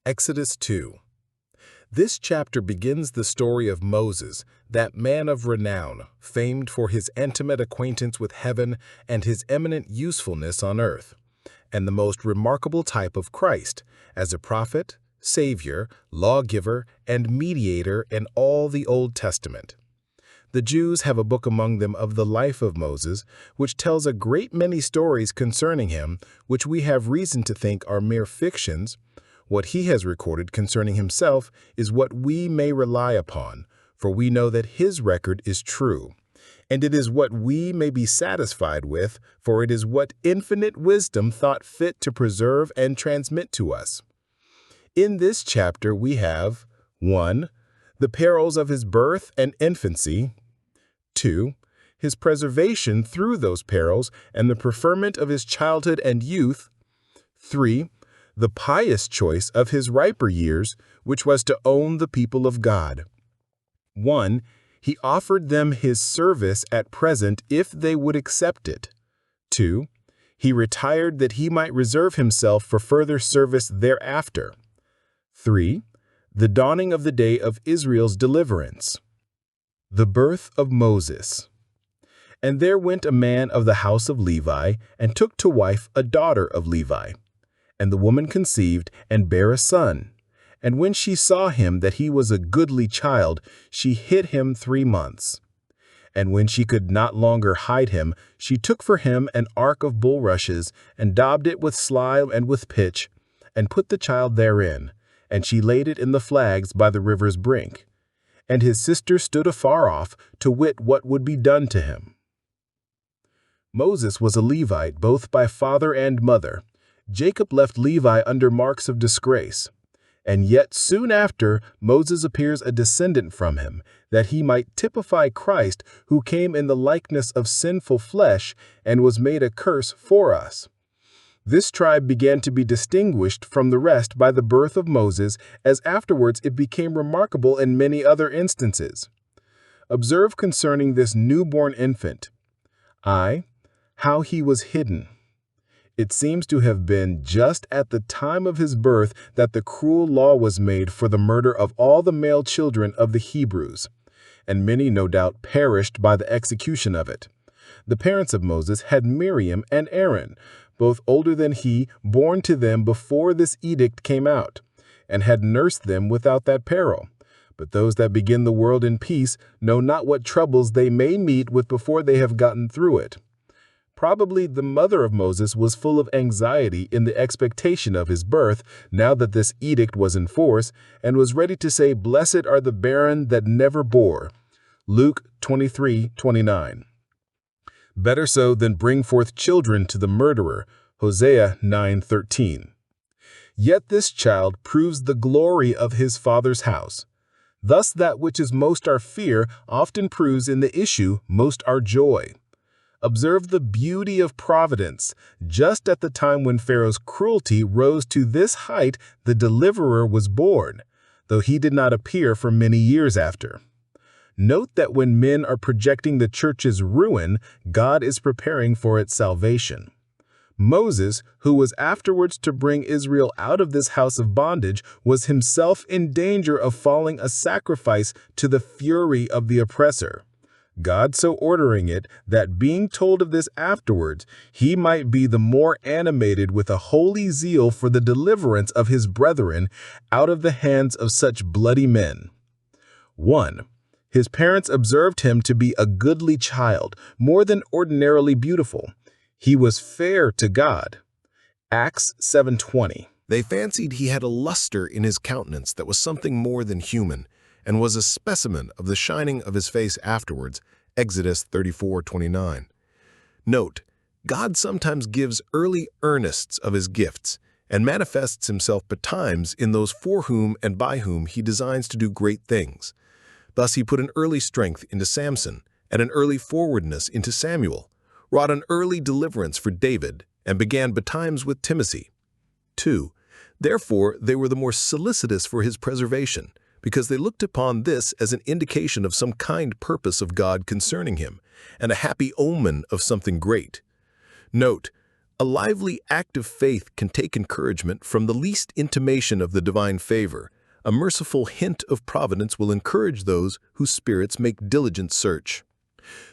Exodus 2. This chapter begins the story of Moses, that man of renown, famed for his intimate acquaintance with heaven and his eminent usefulness on earth, and the most remarkable type of Christ, as a prophet, savior, lawgiver, and mediator in all the Old Testament. The Jews have a book among them of the life of Moses, which tells a great many stories concerning him, which we have reason to think are mere fictions. What he has recorded concerning himself is what we may rely upon, for we know that his record is true. And it is what we may be satisfied with, for it is what infinite wisdom thought fit to preserve and transmit to us. In this chapter we have 1. The perils of his birth and infancy. 2. His preservation through those perils and the preferment of his childhood and youth. 3. The pious choice of his riper years, which was to own the people of God. 1. He offered them his service at present if they would accept it. 2. He retired that he might reserve himself for further service thereafter. 3. The dawning of the day of Israel's deliverance. The birth of Moses. And there went a man of the house of Levi, and took to wife a daughter of Levi. And the woman conceived, and bare a son. And when she saw him that he was a goodly child, she hid him 3 months. And when she could not longer hide him, she took for him an ark of bulrushes, and daubed it with slime and with pitch, and put the child therein. And she laid it in the flags by the river's brink. And his sister stood afar off, to wit what would be done to him. Moses was a Levite both by father and mother. Jacob left Levi under marks of disgrace. And yet soon after Moses appears a descendant from him, that he might typify Christ, who came in the likeness of sinful flesh and was made a curse for us. This tribe began to be distinguished from the rest by the birth of Moses, as afterwards it became remarkable in many other instances. Observe concerning this newborn infant. How he was hidden. It seems to have been just at the time of his birth that the cruel law was made for the murder of all the male children of the Hebrews, and many no doubt perished by the execution of it. The parents of Moses had Miriam and Aaron, both older than he, born to them before this edict came out, and had nursed them without that peril. But those that begin the world in peace know not what troubles they may meet with before they have gotten through it. Probably the mother of Moses was full of anxiety in the expectation of his birth, now that this edict was in force, and was ready to say, "Blessed are the barren that never bore." Luke 23:29. Better so than bring forth children to the murderer. Hosea 9:13. Yet this child proves the glory of his father's house. Thus that which is most our fear often proves in the issue most our joy. Observe the beauty of providence. Just at the time when Pharaoh's cruelty rose to this height, the deliverer was born, though he did not appear for many years after. Note that when men are projecting the church's ruin, God is preparing for its salvation. Moses, who was afterwards to bring Israel out of this house of bondage, was himself in danger of falling a sacrifice to the fury of the oppressor. God so ordering it that, being told of this afterwards, he might be the more animated with a holy zeal for the deliverance of his brethren out of the hands of such bloody men. 1. His parents observed him to be a goodly child, more than ordinarily beautiful. He was fair to God. Acts 7:20. They fancied he had a luster in his countenance that was something more than human, and was a specimen of the shining of his face afterwards. Exodus 34:29. Note, God sometimes gives early earnests of his gifts, and manifests himself betimes in those for whom and by whom he designs to do great things. Thus he put an early strength into Samson, and an early forwardness into Samuel, wrought an early deliverance for David, and began betimes with Timothy. 2. Therefore they were the more solicitous for his preservation, because they looked upon this as an indication of some kind purpose of God concerning him, and a happy omen of something great. Note, A lively, active faith can take encouragement from the least intimation of the divine favor. A merciful hint of providence will encourage those whose spirits make diligent search.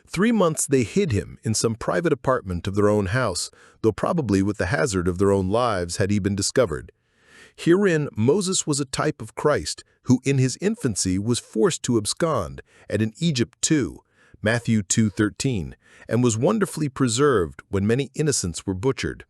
3 months they hid him in some private apartment of their own house, though probably with the hazard of their own lives had he been discovered. Herein Moses was a type of Christ, who in his infancy was forced to abscond, and in Egypt too, Matthew 2:13, and was wonderfully preserved when many innocents were butchered.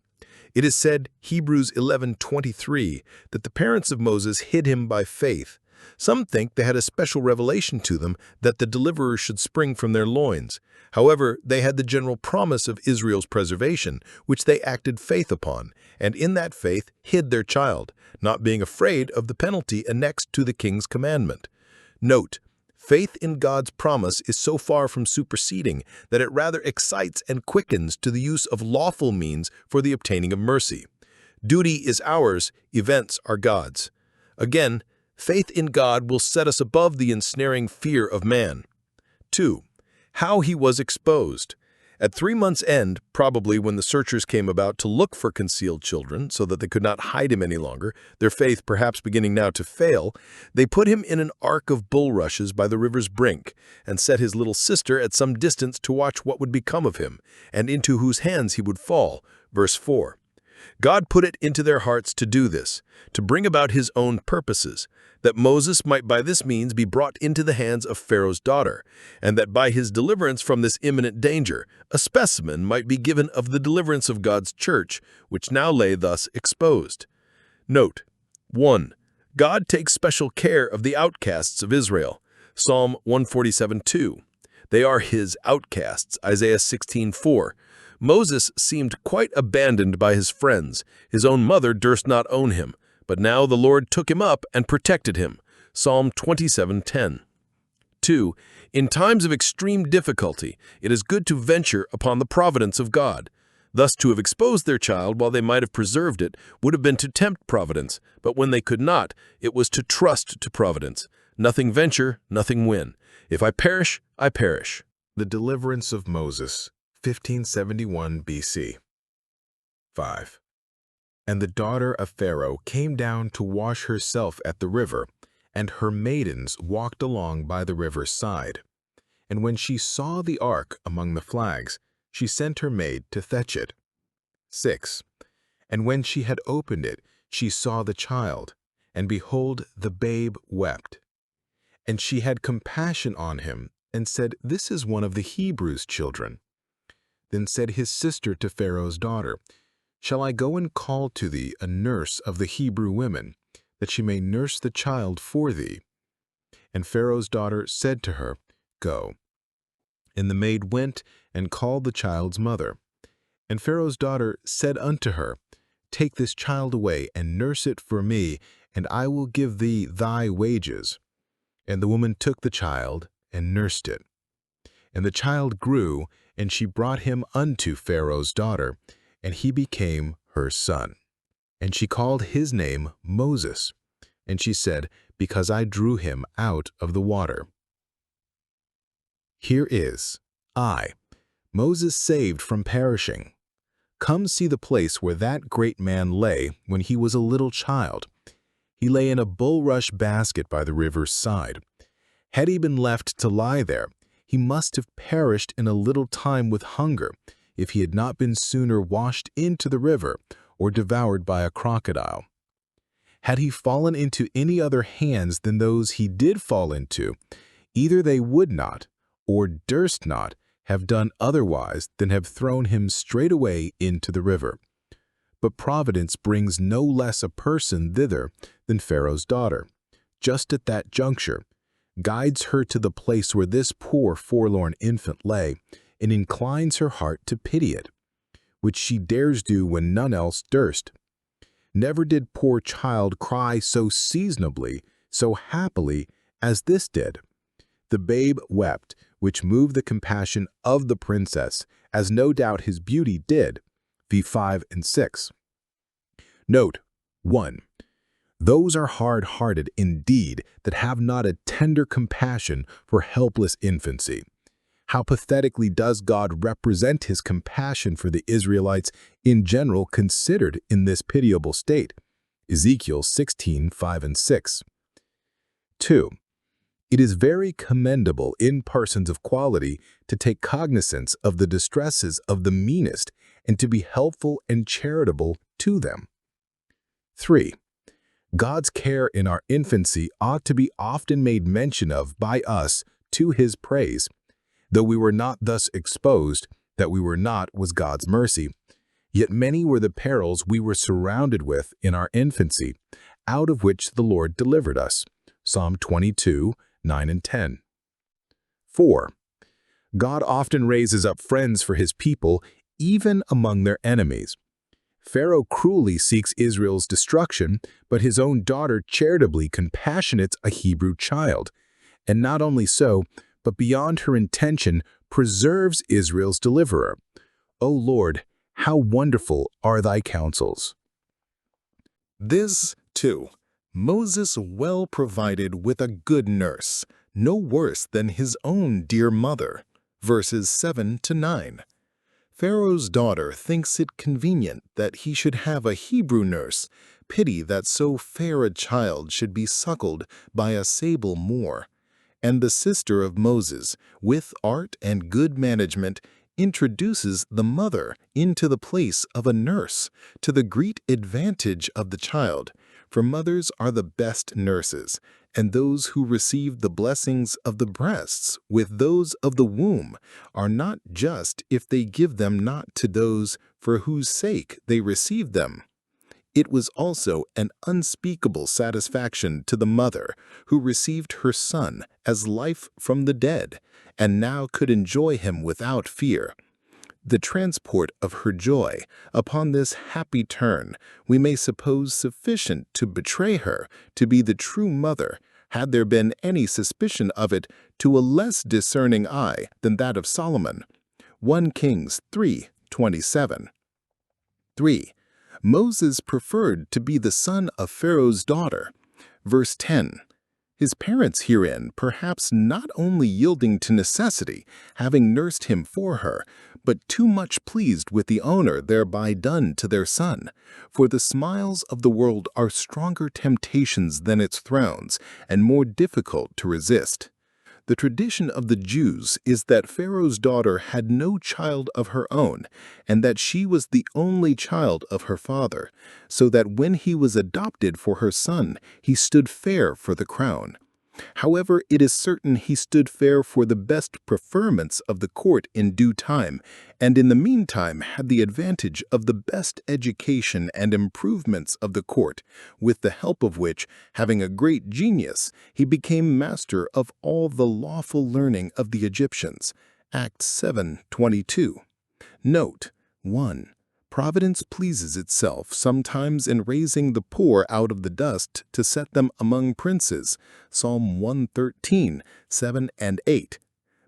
It is said, Hebrews 11:23, that the parents of Moses hid him by faith. Some think they had a special revelation to them that the deliverer should spring from their loins. However, they had the general promise of Israel's preservation, which they acted faith upon, and in that faith hid their child, not being afraid of the penalty annexed to the king's commandment. Note, faith in God's promise is so far from superseding that it rather excites and quickens to the use of lawful means for the obtaining of mercy. Duty is ours, events are God's. Again, faith in God will set us above the ensnaring fear of man. 2. How he was exposed. At 3 months' end, probably when the searchers came about to look for concealed children so that they could not hide him any longer, their faith perhaps beginning now to fail, they put him in an ark of bulrushes by the river's brink, and set his little sister at some distance to watch what would become of him, and into whose hands he would fall. Verse 4. God put it into their hearts to do this, to bring about his own purposes, that Moses might by this means be brought into the hands of Pharaoh's daughter, and that by his deliverance from this imminent danger, a specimen might be given of the deliverance of God's church, which now lay thus exposed. Note, 1. God takes special care of the outcasts of Israel. Psalm 147:2. They are his outcasts. Isaiah 16:4. Moses seemed quite abandoned by his friends. His own mother durst not own him, but now the Lord took him up and protected him. Psalm 27:10. 2. In times of extreme difficulty, it is good to venture upon the providence of God. Thus to have exposed their child while they might have preserved it would have been to tempt providence, but when they could not, it was to trust to providence. Nothing venture, nothing win. If I perish, I perish. The deliverance of Moses, 1571 BC. 5. And the daughter of Pharaoh came down to wash herself at the river, and her maidens walked along by the river's side. And when she saw the ark among the flags, she sent her maid to fetch it. 6. And when she had opened it, she saw the child, and behold, the babe wept. And she had compassion on him, and said, This is one of the Hebrews' children. Then said his sister to Pharaoh's daughter, Shall I go and call to thee a nurse of the Hebrew women, that she may nurse the child for thee? And Pharaoh's daughter said to her, Go. And the maid went and called the child's mother. And Pharaoh's daughter said unto her, Take this child away and nurse it for me, and I will give thee thy wages. And the woman took the child and nursed it. And the child grew, and she brought him unto Pharaoh's daughter, and he became her son. And she called his name Moses. And she said, Because I drew him out of the water. Here is I, Moses saved from perishing. Come see the place where that great man lay when he was a little child. He lay in a bulrush basket by the river's side. Had he been left to lie there, he must have perished in a little time with hunger, if he had not been sooner washed into the river or devoured by a crocodile. Had he fallen into any other hands than those he did fall into, either they would not, or durst not, have done otherwise than have thrown him straightway into the river. But providence brings no less a person thither than Pharaoh's daughter, just at that juncture, guides her to the place where this poor forlorn infant lay, and inclines her heart to pity it, which she dares do when none else durst. Never did poor child cry so seasonably, so happily, as this did. The babe wept, which moved the compassion of the princess, as no doubt his beauty did. v. 5 and 6. Note 1. Those are hard-hearted indeed that have not a tender compassion for helpless infancy. How pathetically does God represent his compassion for the Israelites in general considered in this pitiable state? Ezekiel 16:5 and 6. 2. It is very commendable in persons of quality to take cognizance of the distresses of the meanest and to be helpful and charitable to them. 3. God's care in our infancy ought to be often made mention of by us to his praise. Though we were not thus exposed, that we were not was God's mercy. Yet many were the perils we were surrounded with in our infancy, out of which the Lord delivered us. Psalm 22:9 and 10. 4. God often raises up friends for his people, even among their enemies. Pharaoh cruelly seeks Israel's destruction, but his own daughter charitably compassionates a Hebrew child. And not only so, but beyond her intention, preserves Israel's deliverer. O Lord, how wonderful are thy counsels. This, too, Moses well provided with a good nurse, no worse than his own dear mother. Verses 7 to 9. Pharaoh's daughter thinks it convenient that he should have a Hebrew nurse. Pity that so fair a child should be suckled by a sable Moor. And the sister of Moses, with art and good management, introduces the mother into the place of a nurse, to the great advantage of the child. For mothers are the best nurses, and those who receive the blessings of the breasts with those of the womb are not just if they give them not to those for whose sake they receive them. It was also an unspeakable satisfaction to the mother who received her son as life from the dead, and now could enjoy him without fear. The transport of her joy upon this happy turn we may suppose sufficient to betray her to be the true mother, had there been any suspicion of it to a less discerning eye than that of Solomon. 1 Kings 3:27. 3. Moses preferred to be the son of Pharaoh's daughter. Verse 10. His parents herein perhaps not only yielding to necessity, having nursed him for her, but too much pleased with the honor thereby done to their son. For the smiles of the world are stronger temptations than its thrones, and more difficult to resist. The tradition of the Jews is that Pharaoh's daughter had no child of her own, and that she was the only child of her father, so that when he was adopted for her son, he stood fair for the crown. However, it is certain he stood fair for the best preferments of the court in due time, and in the meantime had the advantage of the best education and improvements of the court, with the help of which, having a great genius, he became master of all the lawful learning of the Egyptians. Acts 7:22. Note 1. Providence pleases itself sometimes in raising the poor out of the dust to set them among princes. Psalm 113:7 and 8.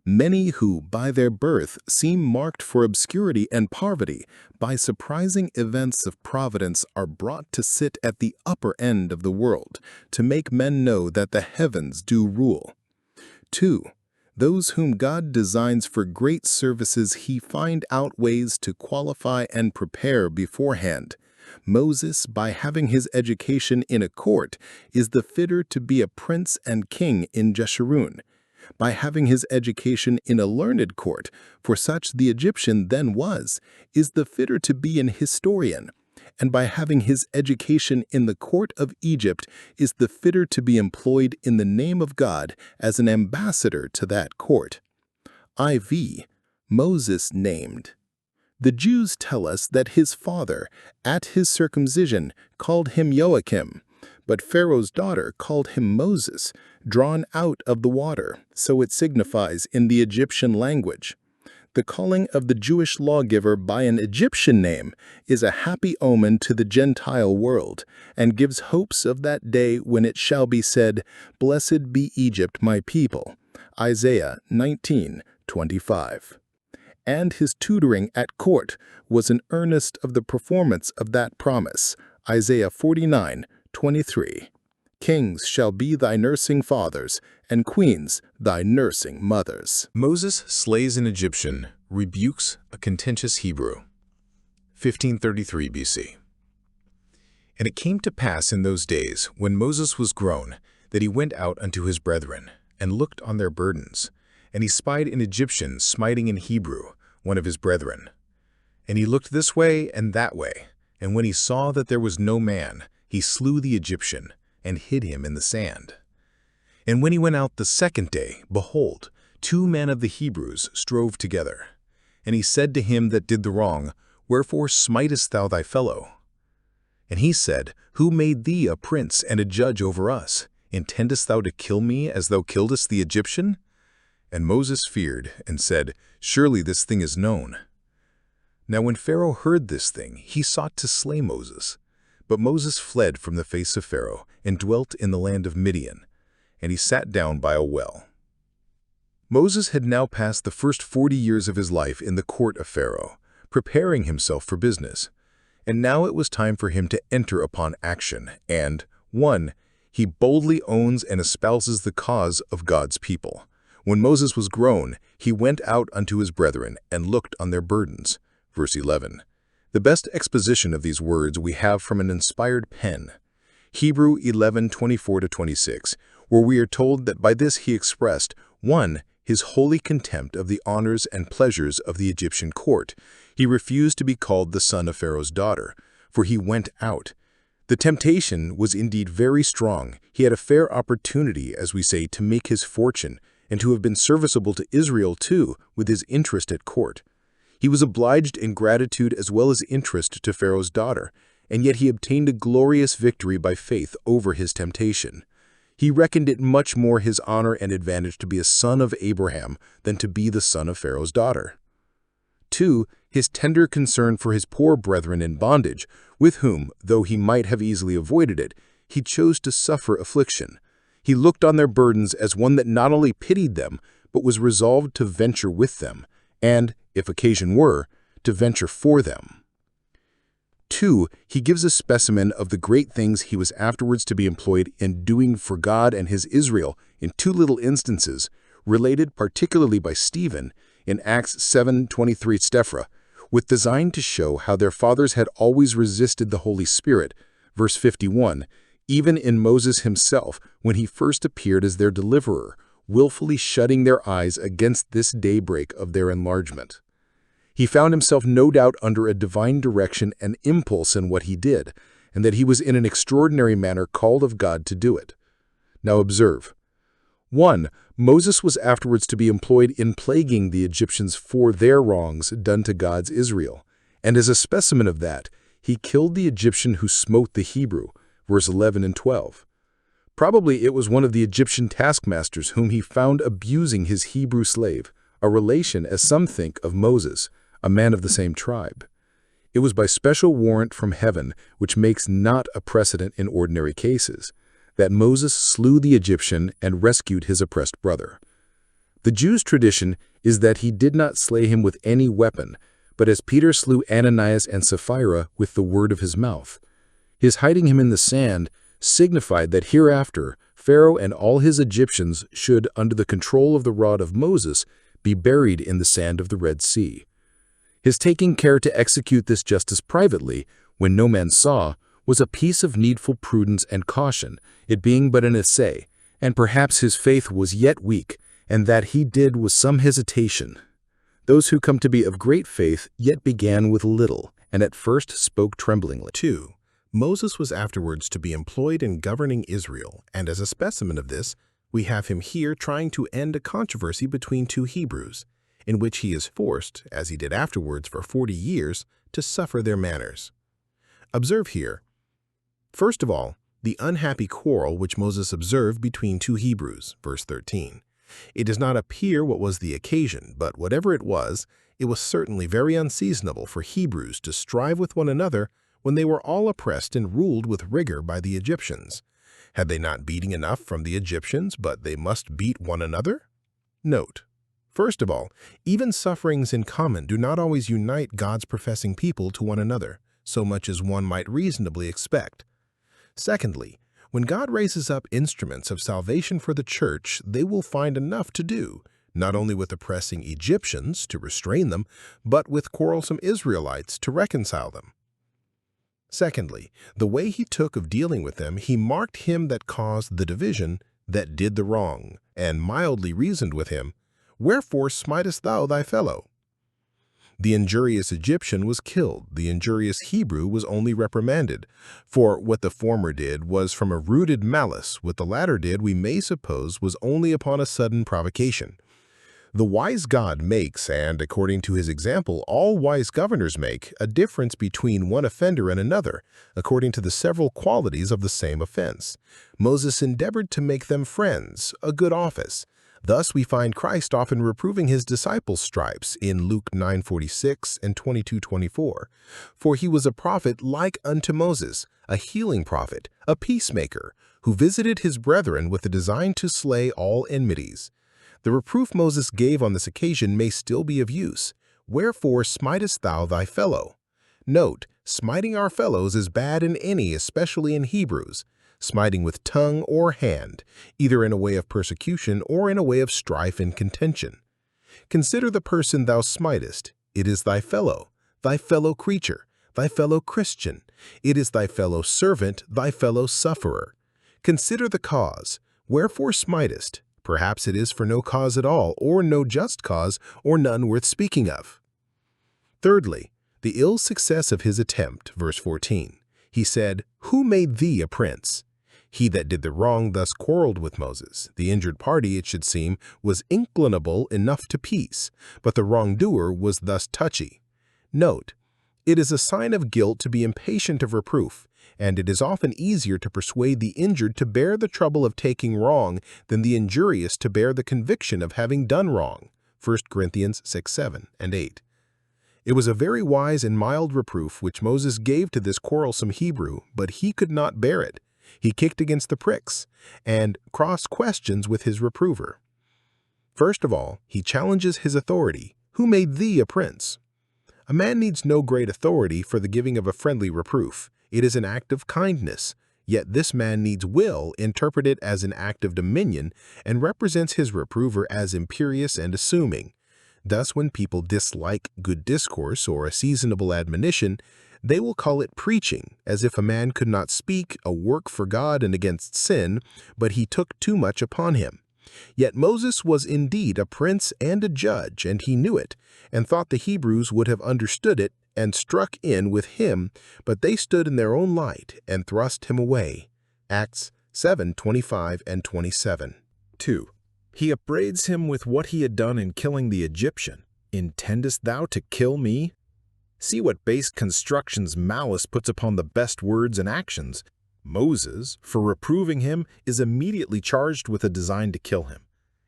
Many who, by their birth, seem marked for obscurity and poverty, by surprising events of providence are brought to sit at the upper end of the world, to make men know that the heavens do rule. 2. Those whom God designs for great services he find out ways to qualify and prepare beforehand. Moses, by having his education in a court, is the fitter to be a prince and king in Jeshurun. By having his education in a learned court, for such the Egyptian then was, is the fitter to be an historian. And by having his education in the court of Egypt is the fitter to be employed in the name of God as an ambassador to that court. IV. Moses named. The Jews tell us that his father, at his circumcision, called him Joachim, but Pharaoh's daughter called him Moses, drawn out of the water, so it signifies in the Egyptian language. The calling of the Jewish lawgiver by an Egyptian name is a happy omen to the Gentile world, and gives hopes of that day when it shall be said, "Blessed be Egypt, my people." Isaiah 19:25. And his tutoring at court was an earnest of the performance of that promise. Isaiah 49:23. Kings shall be thy nursing fathers, and queens thy nursing mothers. Moses slays an Egyptian, rebukes a contentious Hebrew. 1533 BC. And it came to pass in those days, when Moses was grown, that he went out unto his brethren, and looked on their burdens. And he spied an Egyptian smiting an Hebrew, one of his brethren. And he looked this way and that way, and when he saw that there was no man, he slew the Egyptian, and hid him in the sand. And when he went out the second day, behold, 2 men of the Hebrews strove together. And he said to him that did the wrong, Wherefore smitest thou thy fellow? And he said, Who made thee a prince and a judge over us? Intendest thou to kill me as thou killedst the Egyptian? And Moses feared, and said, Surely this thing is known. Now when Pharaoh heard this thing, he sought to slay Moses. But Moses fled from the face of Pharaoh, and dwelt in the land of Midian, and he sat down by a well. Moses had now passed the first 40 years of his life in the court of Pharaoh, preparing himself for business. And now it was time for him to enter upon action, and 1. He boldly owns and espouses the cause of God's people. When Moses was grown, he went out unto his brethren, and looked on their burdens. Verse 11. The best exposition of these words we have from an inspired pen. Hebrew 11:24-26, where we are told that by this he expressed, 1. His holy contempt of the honors and pleasures of the Egyptian court. He refused to be called the son of Pharaoh's daughter, for he went out. The temptation was indeed very strong. He had a fair opportunity, as we say, to make his fortune, and to have been serviceable to Israel too, with his interest at court. He was obliged in gratitude as well as interest to Pharaoh's daughter, and yet he obtained a glorious victory by faith over his temptation. He reckoned it much more his honor and advantage to be a son of Abraham than to be the son of Pharaoh's daughter. 2. His tender concern for his poor brethren in bondage, with whom, though he might have easily avoided it, he chose to suffer affliction. He looked on their burdens as one that not only pitied them, but was resolved to venture with them, and, if occasion were, to venture for them. 2. He gives a specimen of the great things he was afterwards to be employed in doing for God and his Israel in 2 little instances, related particularly by Stephen in Acts 7:23 with design to show how their fathers had always resisted the Holy Spirit, verse 51, even in Moses himself when he first appeared as their deliverer, willfully shutting their eyes against this daybreak of their enlargement. He found himself no doubt under a divine direction and impulse in what he did, and that he was in an extraordinary manner called of God to do it. Now observe. 1. Moses was afterwards to be employed in plaguing the Egyptians for their wrongs done to God's Israel, and as a specimen of that, he killed the Egyptian who smote the Hebrew, verse 11 and 12. Probably it was one of the Egyptian taskmasters whom he found abusing his Hebrew slave, a relation, as some think, of Moses, a man of the same tribe. It was by special warrant from heaven, which makes not a precedent in ordinary cases, that Moses slew the Egyptian and rescued his oppressed brother. The Jews' tradition is that he did not slay him with any weapon, but as Peter slew Ananias and Sapphira with the word of his mouth. His hiding him in the sand signified that hereafter Pharaoh and all his Egyptians should, under the control of the rod of Moses, be buried in the sand of the Red Sea. His taking care to execute this justice privately, when no man saw, was a piece of needful prudence and caution, it being but an essay, and perhaps his faith was yet weak, and that he did with some hesitation. Those who come to be of great faith yet began with little, and at first spoke tremblingly. 2. Moses was afterwards to be employed in governing Israel, and as a specimen of this, we have him here trying to end a controversy between 2 Hebrews, in which he is forced, as he did afterwards for 40 years, to suffer their manners. Observe here, first of all, the unhappy quarrel which Moses observed between 2 Hebrews, verse 13. It does not appear what was the occasion, but whatever it was certainly very unseasonable for Hebrews to strive with one another when they were all oppressed and ruled with rigor by the Egyptians. Had they not beating enough from the Egyptians, but they must beat one another? Note, first of all, even sufferings in common do not always unite God's professing people to one another, so much as one might reasonably expect. Secondly, When God raises up instruments of salvation for the church, they will find enough to do, not only with oppressing Egyptians to restrain them, but with quarrelsome Israelites to reconcile them. Secondly, the way he took of dealing with them, he marked him that caused the division, that did the wrong, and mildly reasoned with him, "Wherefore smitest thou thy fellow?" The injurious Egyptian was killed, the injurious Hebrew was only reprimanded, for what the former did was from a rooted malice, what the latter did we may suppose was only upon a sudden provocation. The wise God makes, and according to his example, all wise governors make, a difference between one offender and another, according to the several qualities of the same offense. Moses endeavored to make them friends, a good office. Thus we find Christ often reproving his disciples' stripes in Luke 9:46 and 22:24. For he was a prophet like unto Moses, a healing prophet, a peacemaker, who visited his brethren with the design to slay all enmities. The reproof Moses gave on this occasion may still be of use. Wherefore smitest thou thy fellow? Note, smiting our fellows is bad in any, especially in Hebrews. Smiting with tongue or hand, either in a way of persecution or in a way of strife and contention. Consider the person thou smitest. It is thy fellow creature, thy fellow Christian. It is thy fellow servant, thy fellow sufferer. Consider the cause. Wherefore smitest? Perhaps it is for no cause at all, or no just cause, or none worth speaking of. Thirdly, the ill success of his attempt, verse 14. He said, "Who made thee a prince?" He that did the wrong thus quarreled with Moses. The injured party, it should seem, was inclinable enough to peace, but the wrongdoer was thus touchy. Note, it is a sign of guilt to be impatient of reproof, and it is often easier to persuade the injured to bear the trouble of taking wrong than the injurious to bear the conviction of having done wrong. 1 Corinthians 6:7 and 8. It was a very wise and mild reproof which Moses gave to this quarrelsome Hebrew, but he could not bear it. He kicked against the pricks, and cross-questions with his reprover. First of all, he challenges his authority. Who made thee a prince? A man needs no great authority for the giving of a friendly reproof. It is an act of kindness. Yet this man needs will, interpreted as an act of dominion, and represents his reprover as imperious and assuming. Thus, when people dislike good discourse or a seasonable admonition, they will call it preaching, as if a man could not speak a work for God and against sin, but he took too much upon him. Yet Moses was indeed a prince and a judge, and he knew it, and thought the Hebrews would have understood it and struck in with him, but they stood in their own light and thrust him away. Acts 7:25 and 27. 2. He upbraids him with what he had done in killing the Egyptian. Intendest thou to kill me? See what base constructions malice puts upon the best words and actions. Moses, for reproving him, is immediately charged with a design to kill him.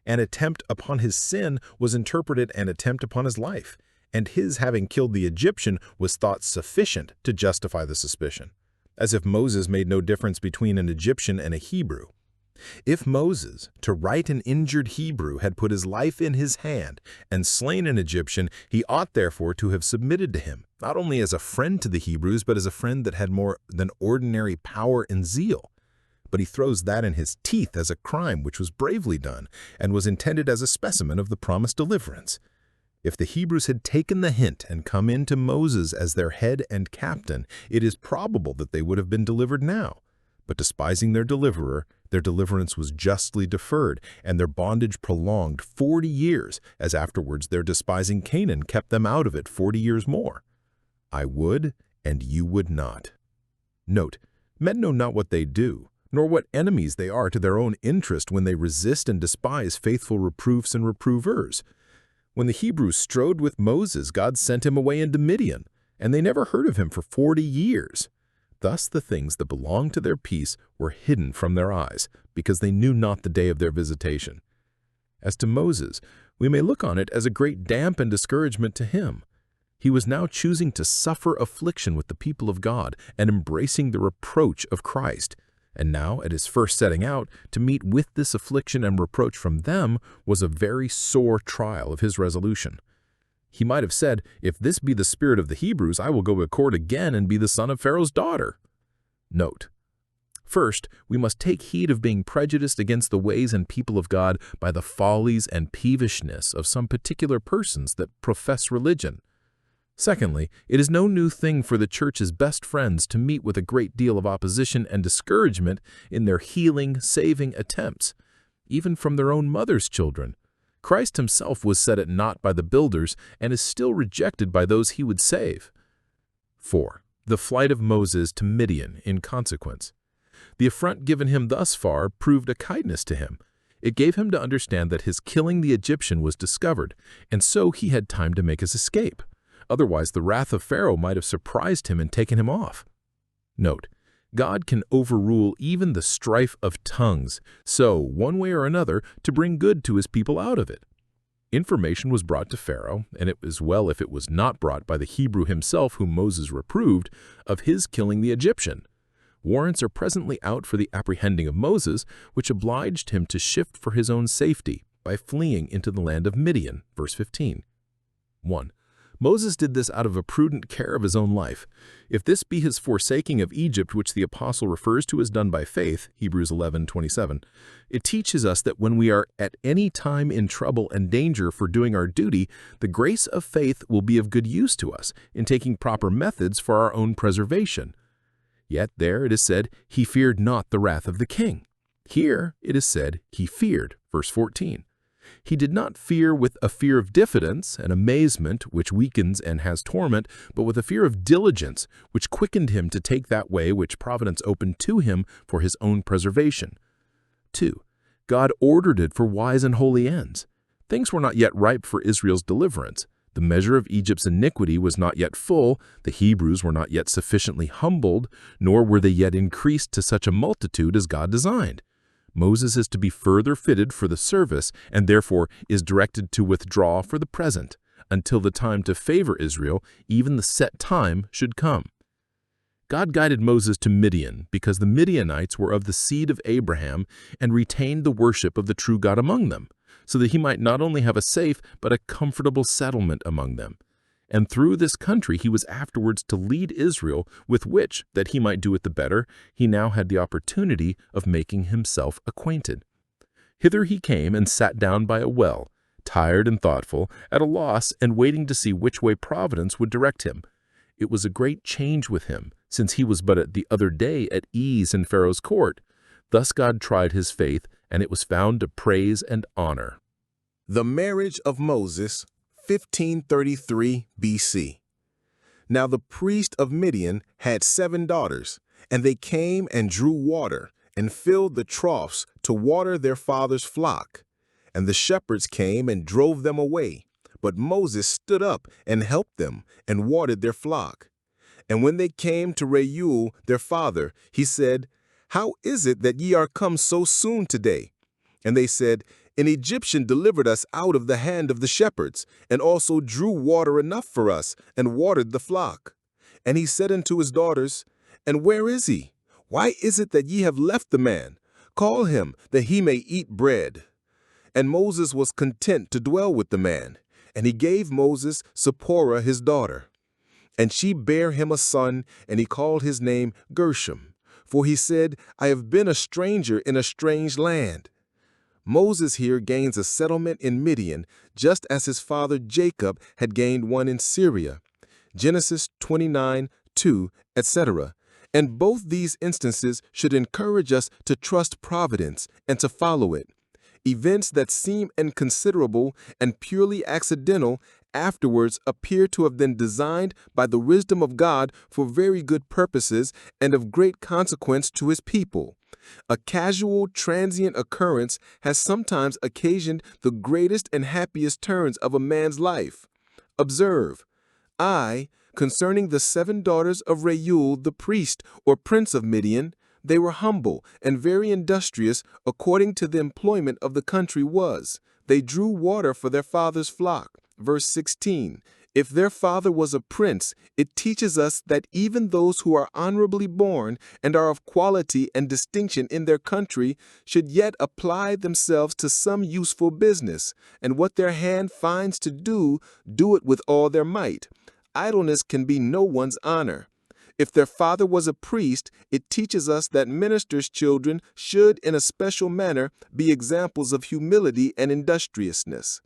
An attempt upon his sin was interpreted an attempt upon his life, and his having killed the Egyptian was thought sufficient to justify the suspicion, as if Moses made no difference between an Egyptian and a Hebrew. If Moses, to right an injured Hebrew, had put his life in his hand and slain an Egyptian, he ought therefore to have submitted to him, not only as a friend to the Hebrews, but as a friend that had more than ordinary power and zeal. But he throws that in his teeth as a crime which was bravely done, and was intended as a specimen of the promised deliverance. If the Hebrews had taken the hint and come in to Moses as their head and captain, it is probable that they would have been delivered now. But despising their deliverer, their deliverance was justly deferred, and their bondage prolonged 40 years, as afterwards their despising Canaan kept them out of it 40 years more. I would, and you would not. Note, men know not what they do, nor what enemies they are to their own interest when they resist and despise faithful reproofs and reprovers. When the Hebrews strode with Moses, God sent him away into Midian, and they never heard of him for 40 years. Thus the things that belonged to their peace were hidden from their eyes, because they knew not the day of their visitation. As to Moses, we may look on it as a great damp and discouragement to him. He was now choosing to suffer affliction with the people of God and embracing the reproach of Christ. And now, at his first setting out, to meet with this affliction and reproach from them was a very sore trial of his resolution. He might have said, "If this be the spirit of the Hebrews, I will go a court again and be the son of Pharaoh's daughter." Note, First, we must take heed of being prejudiced against the ways and people of God by the follies and peevishness of some particular persons that profess religion. Secondly, it is no new thing for the church's best friends to meet with a great deal of opposition and discouragement in their healing, saving attempts, even from their own mother's children. Christ himself was set at naught by the builders and is still rejected by those he would save. 4. The flight of Moses to Midian in consequence. The affront given him thus far proved a kindness to him. It gave him to understand that his killing the Egyptian was discovered, and so he had time to make his escape. Otherwise, the wrath of Pharaoh might have surprised him and taken him off. Note, God can overrule even the strife of tongues, so, one way or another, to bring good to his people out of it. Information was brought to Pharaoh, and it was well if it was not brought by the Hebrew himself whom Moses reproved, of his killing the Egyptian. Warrants are presently out for the apprehending of Moses, which obliged him to shift for his own safety by fleeing into the land of Midian, verse 15. 1. Moses did this out of a prudent care of his own life. If this be his forsaking of Egypt, which the apostle refers to as done by faith, Hebrews 11:27, it teaches us that when we are at any time in trouble and danger for doing our duty, the grace of faith will be of good use to us in taking proper methods for our own preservation. Yet there it is said, he feared not the wrath of the king. Here it is said, he feared, verse 14. He did not fear with a fear of diffidence and amazement, which weakens and has torment, but with a fear of diligence, which quickened him to take that way which Providence opened to him for his own preservation. 2. God ordered it for wise and holy ends. Things were not yet ripe for Israel's deliverance. The measure of Egypt's iniquity was not yet full, the Hebrews were not yet sufficiently humbled, nor were they yet increased to such a multitude as God designed. Moses is to be further fitted for the service and therefore is directed to withdraw for the present, until the time to favor Israel, even the set time, should come. God guided Moses to Midian because the Midianites were of the seed of Abraham and retained the worship of the true God among them, so that he might not only have a safe but a comfortable settlement among them. And through this country he was afterwards to lead Israel, with which, that he might do it the better, he now had the opportunity of making himself acquainted. Hither he came and sat down by a well, tired and thoughtful, at a loss and waiting to see which way Providence would direct him. It was a great change with him, since he was but the other day at ease in Pharaoh's court. Thus God tried his faith, and it was found to praise and honor. The marriage of Moses, 1533 BC. Now the priest of Midian had 7 daughters, and they came and drew water, and filled the troughs to water their father's flock. And the shepherds came and drove them away. But Moses stood up and helped them, and watered their flock. And when they came to Reuel their father, he said, How is it that ye are come so soon today? And they said, An Egyptian delivered us out of the hand of the shepherds, and also drew water enough for us, and watered the flock. And he said unto his daughters, And where is he? Why is it that ye have left the man? Call him, that he may eat bread. And Moses was content to dwell with the man. And he gave Moses Zipporah his daughter. And she bare him a son, and he called his name Gershom. For he said, I have been a stranger in a strange land. Moses here gains a settlement in Midian, just as his father Jacob had gained one in Syria. Genesis 29:2, etc. And both these instances should encourage us to trust Providence and to follow it. Events that seem inconsiderable and purely accidental afterwards appear to have been designed by the wisdom of God for very good purposes and of great consequence to his people. A casual, transient occurrence has sometimes occasioned the greatest and happiest turns of a man's life. Observe, concerning the 7 daughters of Reuel the priest or prince of Midian, they were humble and very industrious according to the employment of the country was. They drew water for their father's flock. Verse 16. If their father was a prince, it teaches us that even those who are honorably born and are of quality and distinction in their country should yet apply themselves to some useful business, and what their hand finds to do, do it with all their might. Idleness can be no one's honor. If their father was a priest, it teaches us that ministers' children should, in a special manner, be examples of humility and industriousness.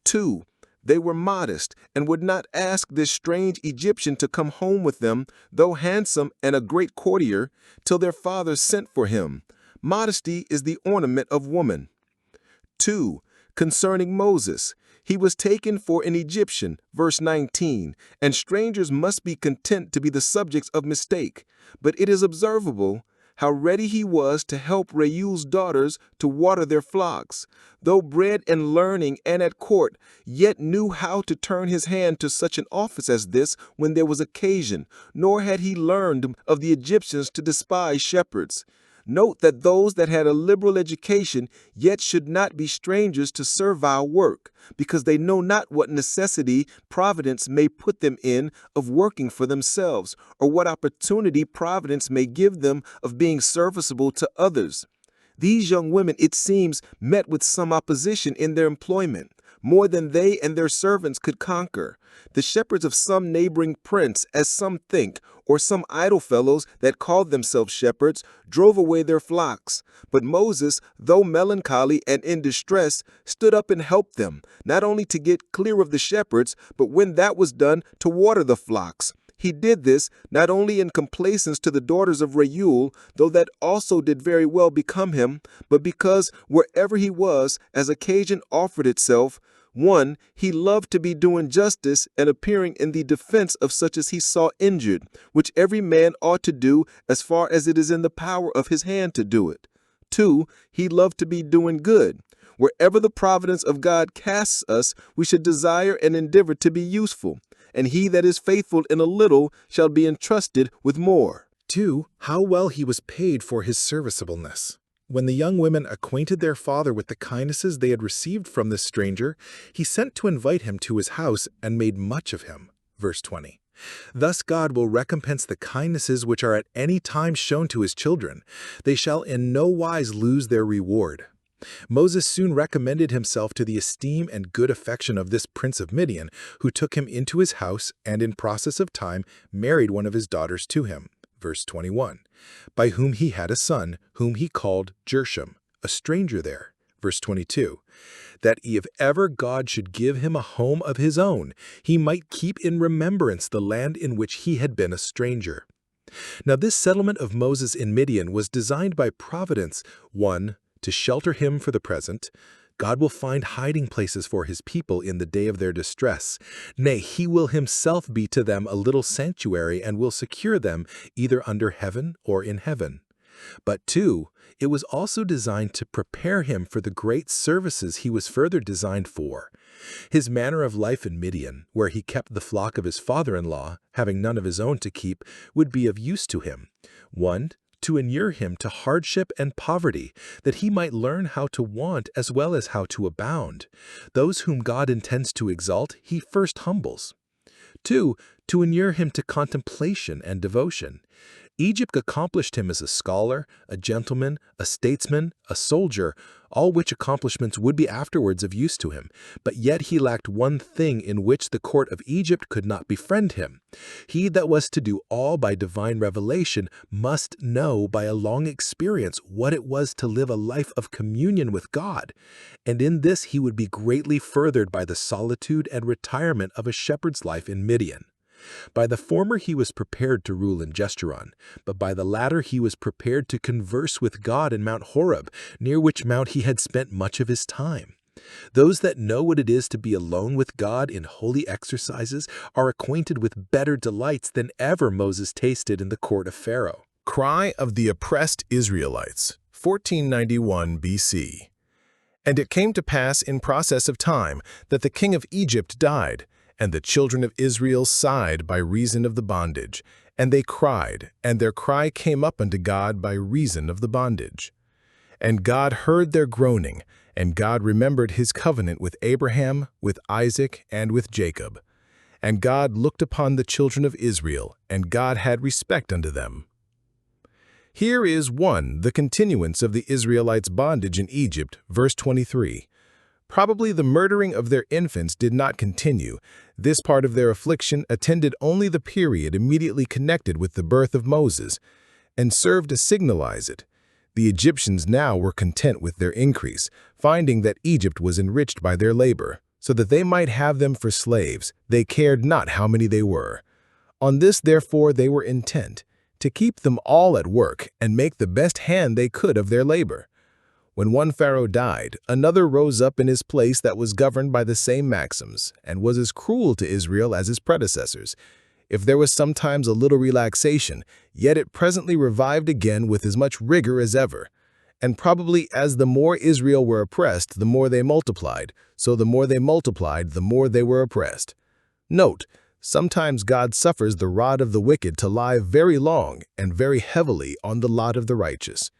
2. They were modest and would not ask this strange Egyptian to come home with them, though handsome and a great courtier, till their father sent for him. Modesty is the ornament of woman. 2. Concerning Moses, he was taken for an Egyptian, verse 19, and strangers must be content to be the subjects of mistake. But it is observable how ready he was to help Reuel's daughters to water their flocks. Though bred in learning and at court, yet knew how to turn his hand to such an office as this when there was occasion, nor had he learned of the Egyptians to despise shepherds. Note that those that had a liberal education yet should not be strangers to servile work, because they know not what necessity providence may put them in of working for themselves, or what opportunity providence may give them of being serviceable to others. These young women, it seems, met with some opposition in their employment, more than they and their servants could conquer. The shepherds of some neighboring prince, as some think, or some idle fellows that called themselves shepherds, drove away their flocks. But Moses, though melancholy and in distress, stood up and helped them, not only to get clear of the shepherds, but when that was done, to water the flocks. He did this not only in complaisance to the daughters of Reuel, though that also did very well become him, but because wherever he was, as occasion offered itself, 1. He loved to be doing justice and appearing in the defense of such as he saw injured, which every man ought to do as far as it is in the power of his hand to do it. 2. He loved to be doing good. Wherever the providence of God casts us, we should desire and endeavor to be useful. And he that is faithful in a little shall be entrusted with more. 2. How well he was paid for his serviceableness. When the young women acquainted their father with the kindnesses they had received from this stranger, he sent to invite him to his house and made much of him. Verse 20. Thus God will recompense the kindnesses which are at any time shown to his children. They shall in no wise lose their reward. Moses soon recommended himself to the esteem and good affection of this prince of Midian, who took him into his house and in process of time married one of his daughters to him. Verse 21, by whom he had a son, whom he called Gershom, a stranger there. Verse 22, that if ever God should give him a home of his own, he might keep in remembrance the land in which he had been a stranger. Now this settlement of Moses in Midian was designed by providence, 1, to shelter him for the present. God will find hiding places for his people in the day of their distress. Nay, he will himself be to them a little sanctuary and will secure them either under heaven or in heaven. But 2, it was also designed to prepare him for the great services he was further designed for. His manner of life in Midian, where he kept the flock of his father-in-law, having none of his own to keep, would be of use to him. 1, to inure him to hardship and poverty, that he might learn how to want as well as how to abound. Those whom God intends to exalt, he first humbles. 2, to inure him to contemplation and devotion. Egypt accomplished him as a scholar, a gentleman, a statesman, a soldier, all which accomplishments would be afterwards of use to him. But yet he lacked one thing in which the court of Egypt could not befriend him. He that was to do all by divine revelation must know by a long experience what it was to live a life of communion with God. And in this he would be greatly furthered by the solitude and retirement of a shepherd's life in Midian. By the former he was prepared to rule in Jeshurun, but by the latter he was prepared to converse with God in Mount Horeb, near which mount he had spent much of his time. Those that know what it is to be alone with God in holy exercises are acquainted with better delights than ever Moses tasted in the court of Pharaoh. Cry of the oppressed Israelites, 1491 BC. And it came to pass in process of time that the king of Egypt died, and the children of Israel sighed by reason of the bondage, and they cried, and their cry came up unto God by reason of the bondage. And God heard their groaning, and God remembered his covenant with Abraham, with Isaac, and with Jacob. And God looked upon the children of Israel, and God had respect unto them. Here is 1, the continuance of the Israelites' bondage in Egypt, verse 23. Probably the murdering of their infants did not continue. This part of their affliction attended only the period immediately connected with the birth of Moses, and served to signalize it. The Egyptians now were content with their increase, finding that Egypt was enriched by their labor, so that they might have them for slaves. They cared not how many they were. On this, therefore, they were intent, to keep them all at work and make the best hand they could of their labor. When one pharaoh died, another rose up in his place that was governed by the same maxims, and was as cruel to Israel as his predecessors. If there was sometimes a little relaxation, yet it presently revived again with as much rigor as ever. And probably as the more Israel were oppressed, the more they multiplied, so the more they multiplied, the more they were oppressed. Note, sometimes God suffers the rod of the wicked to lie very long and very heavily on the lot of the righteous.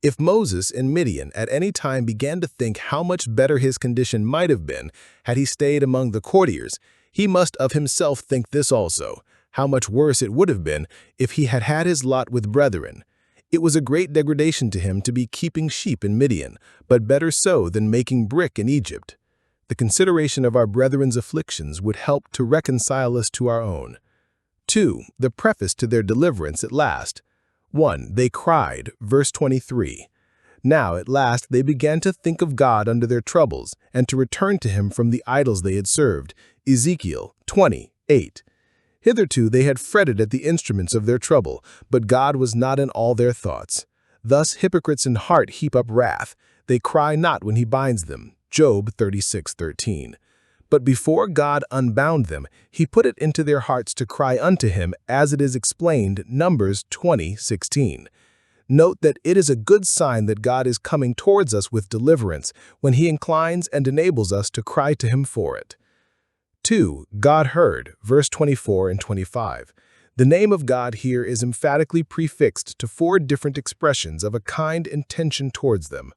If Moses in Midian at any time began to think how much better his condition might have been had he stayed among the courtiers, he must of himself think this also, how much worse it would have been if he had had his lot with brethren. It was a great degradation to him to be keeping sheep in Midian, but better so than making brick in Egypt. The consideration of our brethren's afflictions would help to reconcile us to our own. 2. The preface to their deliverance at last. 1. They cried, verse 23. Now at last they began to think of God under their troubles, and to return to him from the idols they had served. Ezekiel 20:8. Hitherto they had fretted at the instruments of their trouble, but God was not in all their thoughts. Thus hypocrites in heart heap up wrath. They cry not when he binds them. Job 36:13. But before God unbound them, he put it into their hearts to cry unto him, as it is explained, Numbers 20:16. Note that it is a good sign that God is coming towards us with deliverance when he inclines and enables us to cry to him for it. 2. God heard, verse 24 and 25. The name of God here is emphatically prefixed to 4 different expressions of a kind intention towards them.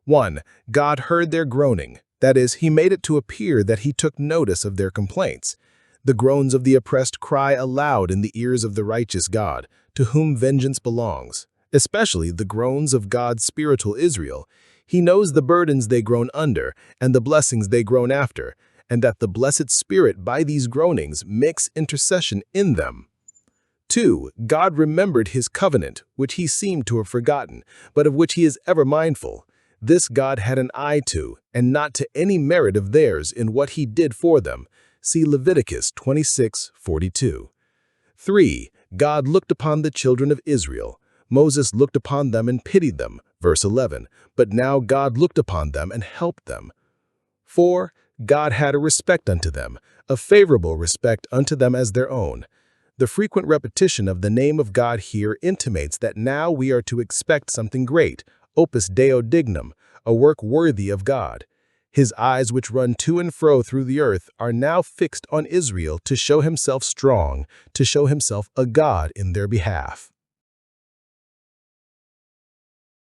1. God heard their groaning. That is, he made it to appear that he took notice of their complaints. The groans of the oppressed cry aloud in the ears of the righteous God, to whom vengeance belongs, especially the groans of God's spiritual Israel. He knows the burdens they groan under and the blessings they groan after, and that the blessed Spirit by these groanings makes intercession in them. 2. God remembered his covenant, which he seemed to have forgotten, but of which he is ever mindful. This God had an eye to, and not to any merit of theirs in what he did for them. See Leviticus 26:42. 3. God looked upon the children of Israel. Moses looked upon them and pitied them, verse 11, but now God looked upon them and helped them. 4. God had a respect unto them, a favorable respect unto them as their own. The frequent repetition of the name of God here intimates that now we are to expect something great, opus Deo dignum, a work worthy of God. His eyes which run to and fro through the earth are now fixed on Israel to show himself strong, to show himself a God in their behalf.